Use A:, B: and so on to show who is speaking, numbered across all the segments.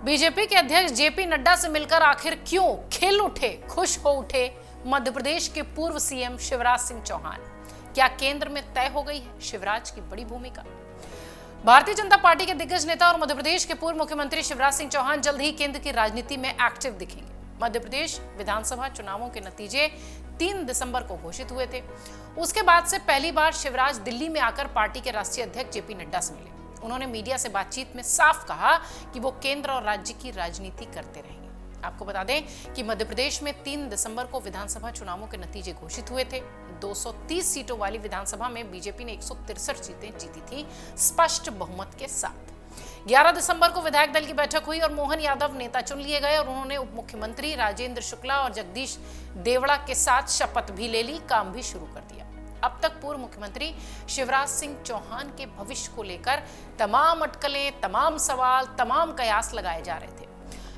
A: BJP के अध्यक्ष JP Nadda से मिलकर आखिर क्यों खिल उठे, खुश हो उठे मध्य प्रदेश के पूर्व सीएम शिवराज सिंह चौहान? क्या केंद्र में तय हो गई है शिवराज की बड़ी भूमिका? भारतीय जनता पार्टी के दिग्गज नेता और मध्य प्रदेश के पूर्व मुख्यमंत्री शिवराज सिंह चौहान जल्द ही केंद्र की राजनीति में एक्टिव दिखेंगे। मध्य प्रदेश विधानसभा चुनावों के नतीजे 3 दिसंबर को घोषित हुए थे। उसके बाद से पहली बार शिवराज दिल्ली में आकर पार्टी के राष्ट्रीय अध्यक्ष जेपी नड्डा से मिले। उन्होंने मीडिया से बातचीत में साफ कहा कि वो केंद्र और राज्य की राजनीति करते रहेंगे। आपको बता दें कि मध्य प्रदेश में 3 दिसंबर को विधानसभा चुनावों के नतीजे घोषित हुए थे। 230 सीटों वाली विधानसभा में बीजेपी ने 163 सीटें जीती थी स्पष्ट बहुमत के साथ। 11 दिसंबर को विधायक दल की बैठक हुई और मोहन यादव नेता चुन लिए गए और उन्होंने उप मुख्यमंत्री राजेंद्र शुक्ला और जगदीश देवड़ा के साथ शपथ भी ले ली, काम भी शुरू कर दिया। अब तक पूर्व मुख्यमंत्री शिवराज सिंह चौहान के भविष्य को लेकर तमाम अटकलें, तमाम सवाल, तमाम कयास लगाए जा रहे थे।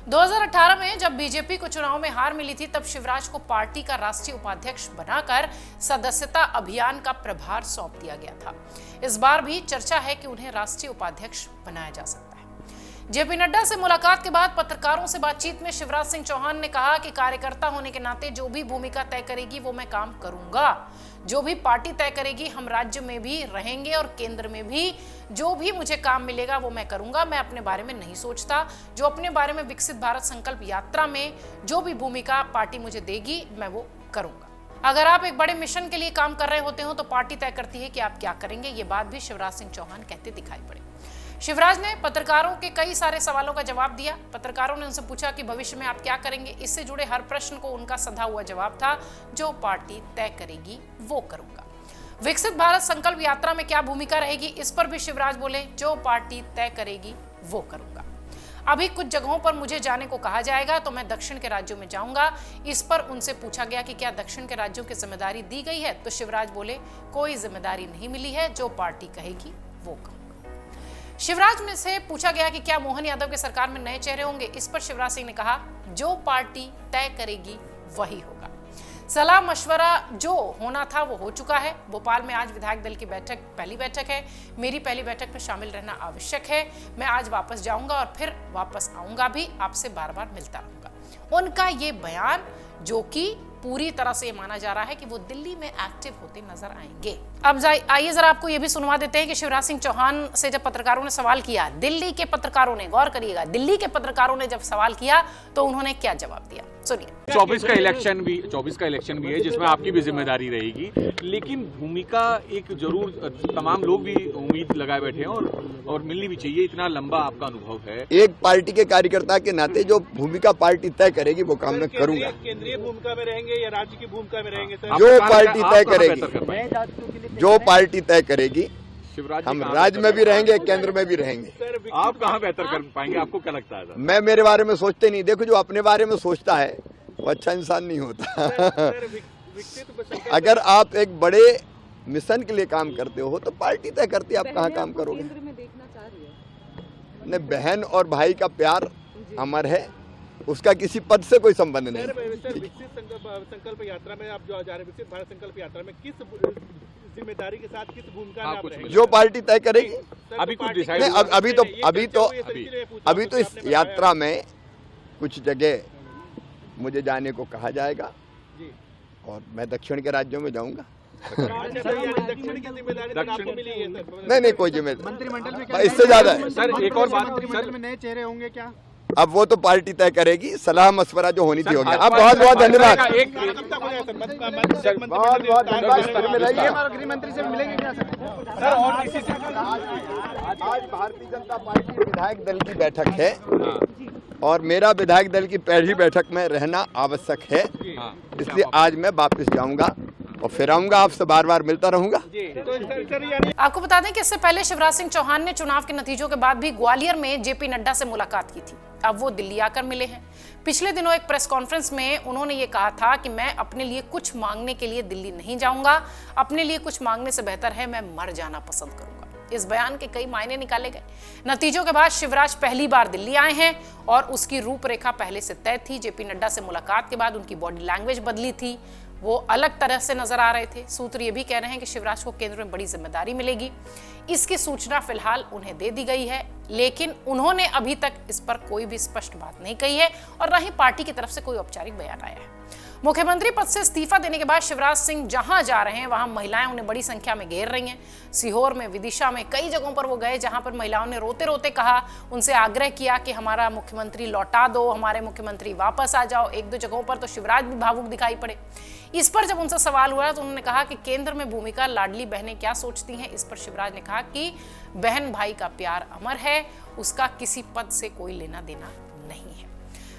A: 2018 में जब बीजेपी को चुनाव में हार मिली थी, तब शिवराज को पार्टी का राष्ट्रीय उपाध्यक्ष बनाकर सदस्यता अभियान का प्रभार सौंप दिया गया था। इस बार भी चर्चा है कि उन्हें राष्ट्रीय उपाध्यक्ष बनाया जा सकता है। जेपी नड्डा से मुलाकात के बाद पत्रकारों से बातचीत में शिवराज सिंह चौहान ने कहा कि कार्यकर्ता होने के नाते जो भी भूमिका तय करेगी वो मैं काम करूंगा। जो भी पार्टी तय करेगी, हम राज्य में भी रहेंगे और केंद्र में भी जो भी मुझे काम मिलेगा वो मैं करूंगा। मैं अपने बारे में नहीं सोचता। जो अपने बारे में विकसित भारत संकल्प यात्रा में जो भी भूमिका पार्टी मुझे देगी मैं वो करूंगा। अगर आप एक बड़े मिशन के लिए काम कर रहे होते हो तो पार्टी तय करती है कि आप क्या करेंगे। ये बात भी शिवराज सिंह चौहान कहते दिखाई पड़े। शिवराज ने पत्रकारों के कई सारे सवालों का जवाब दिया। पत्रकारों ने उनसे पूछा कि भविष्य में आप क्या करेंगे। इससे जुड़े हर प्रश्न को उनका सधा हुआ जवाब था, जो पार्टी तय करेगी वो करूंगा। विकसित भारत संकल्प यात्रा में क्या भूमिका रहेगी, इस पर भी शिवराज बोले, जो पार्टी तय करेगी वो करूंगा। अभी कुछ जगहों पर मुझे जाने को कहा जाएगा तो मैं दक्षिण के राज्यों में जाऊंगा। इस पर उनसे पूछा गया कि क्या दक्षिण के राज्यों की जिम्मेदारी दी गई है, तो शिवराज बोले, कोई जिम्मेदारी नहीं मिली है, जो पार्टी कहेगी वो करूंगा। शिवराज में से पूछा गया कि क्या मोहन यादव की सरकार में नए चेहरे होंगे। इस पर शिवराज सिंह ने कहा, जो पार्टी तय करेगी वही होगा। सलाह मशवरा जो होना था वो हो चुका है। भोपाल में आज विधायक दल की पहली बैठक है। मेरी पहली बैठक में शामिल रहना आवश्यक है। मैं आज वापस जाऊंगा और फिर वापस आऊंगा भी, आपसे बार बार मिलता रहूंगा। उनका ये बयान, जो कि पूरी तरह से ये माना जा रहा है कि वो दिल्ली में एक्टिव होते नजर आएंगे। अब आइए जरा आपको ये भी सुनवा देते हैं कि शिवराज सिंह चौहान से जब पत्रकारों ने सवाल किया, दिल्ली के पत्रकारों ने, गौर करिएगा, दिल्ली के पत्रकारों ने जब सवाल किया तो उन्होंने क्या जवाब दिया, सुनिए।
B: 24 का इलेक्शन भी है जिसमें आपकी भी जिम्मेदारी रहेगी, लेकिन भूमिका एक जरूर तमाम लोग भी उम्मीद लगाए बैठे हैं और मिलनी भी चाहिए। इतना लंबा आपका अनुभव है।
C: एक पार्टी के कार्यकर्ता के नाते जो भूमिका पार्टी तय करेगी वो काम मैं करूंगा।
D: केंद्रीय भूमिका में रहेंगे या राज्य की भूमिका में रहेंगे?
C: जो पार्टी तय करेगी, शिवराज हम राज्य में भी रहेंगे, केंद्र में भी रहेंगे।
B: आप कहाँ बेहतर कर पाएंगे, आपको क्या लगता है?
C: मैं मेरे बारे में सोचते नहीं। देखो, जो अपने बारे में सोचता है वो अच्छा इंसान नहीं होता। अगर आप एक बड़े मिशन के लिए काम करते हो तो पार्टी तय करती है आप कहाँ काम करोगे। नहीं, बहन और भाई का प्यार अमर है, उसका किसी पद से कोई संबंध नहीं।
D: विकसित संकल्प यात्रा में आप जो जा रहे, विकसित भारत संकल्प यात्रा में किस जिम्मेदारी के साथ, किस भूमिका में आप रहेंगे?
C: जो पार्टी तय करेगी।
B: अभी कुछ डिसाइड
C: नहीं, अभी तो इस यात्रा में कुछ जगह मुझे जाने को कहा जाएगा और मैं दक्षिण के राज्यों में जाऊंगा।
D: दक्षिण की जिम्मेदारी आपको मिली है?
C: नहीं, कोई जिम्मेदारी
D: मंत्रिमंडल में
C: इससे ज्यादा है।
B: सर, एक और बात,
D: मंत्रिमंडल में नए चेहरे होंगे क्या?
C: अब वो तो पार्टी तय करेगी। सलाह मशवरा जो होनी थी हो गया। आप बहुत बहुत धन्यवाद।
D: गृह मंत्री से मिलेंगे क्या सर?
C: और किसी से? आज भारतीय जनता पार्टी विधायक दल की बैठक है और मेरा विधायक दल की पहली बैठक में रहना आवश्यक है, इसलिए आज मैं वापस जाऊंगा और फिर आऊंगा, आपसे बार बार मिलता रहूंगा।
A: आपको बता दें कि इससे पहले शिवराज सिंह चौहान ने चुनाव के नतीजों के बाद भी ग्वालियर में जेपी नड्डा से मुलाकात की थी। अब वो दिल्ली आकर मिले हैं। पिछले दिनों एक प्रेस कॉन्फ्रेंस में उन्होंने ये कहा था कि मैं अपने लिए कुछ मांगने के लिए दिल्ली नहीं जाऊंगा। अपने लिए कुछ मांगने से बेहतर है मैं मर जाना पसंद करूंगा। इस बयान के कई मायने निकाले गए। नतीजों के बाद शिवराज पहली बार दिल्ली आए हैं और उसकी रूपरेखा पहले से तय थी। जेपी नड्डा से मुलाकात के बाद उनकी बॉडी लैंग्वेज बदली थी। वो अलग तरह से नजर आ रहे थे। सूत्र ये भी कह रहे हैं कि शिवराज को केंद्र में बड़ी जिम्मेदारी मिलेगी। इसकी सूचना फिलहाल उन्हें दे दी गई है, लेकिन उन्होंने अभी तक इस पर कोई भी स्पष्ट बात नहीं कही है और न ही पार्टी की तरफ से कोई औपचारिक बयान आया है। मुख्यमंत्री पद से इस्तीफा देने के बाद शिवराज सिंह जहां जा रहे हैं वहां महिलाएं उन्हें बड़ी संख्या में घेर रही हैं। सीहोर में, विदिशा में, कई जगहों पर वो गए जहां पर महिलाओं ने रोते रोते कहा, उनसे आग्रह किया कि हमारा मुख्यमंत्री लौटा दो, हमारे मुख्यमंत्री वापस आ जाओ। एक दो जगहों पर तो शिवराज भी भावुक दिखाई पड़े। इस पर जब उनसे सवाल हुआ तो उन्होंने कहा कि केंद्र में भूमिका लाडली बहनें क्या सोचती हैं। इस पर शिवराज ने कहा कि बहन भाई का प्यार अमर है, उसका किसी पद से कोई लेना देना नहीं है।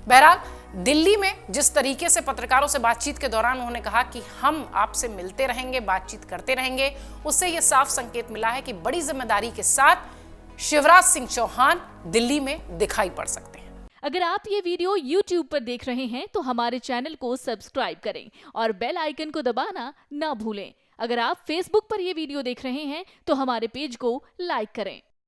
A: बहरहाल दिल्ली में जिस तरीके से पत्रकारों से बातचीत के दौरान उन्होंने कहा कि हम आपसे मिलते रहेंगे, बातचीत करते रहेंगे, उससे यह साफ संकेत मिला है कि बड़ी जिम्मेदारी के साथ शिवराज सिंह चौहान दिल्ली में दिखाई पड़ सकते हैं।
E: अगर आप ये वीडियो YouTube पर देख रहे हैं तो हमारे चैनल को सब्सक्राइब करें और बेल आइकन को दबाना ना भूलें। अगर आप Facebook पर ये वीडियो देख रहे हैं तो हमारे पेज को लाइक करें।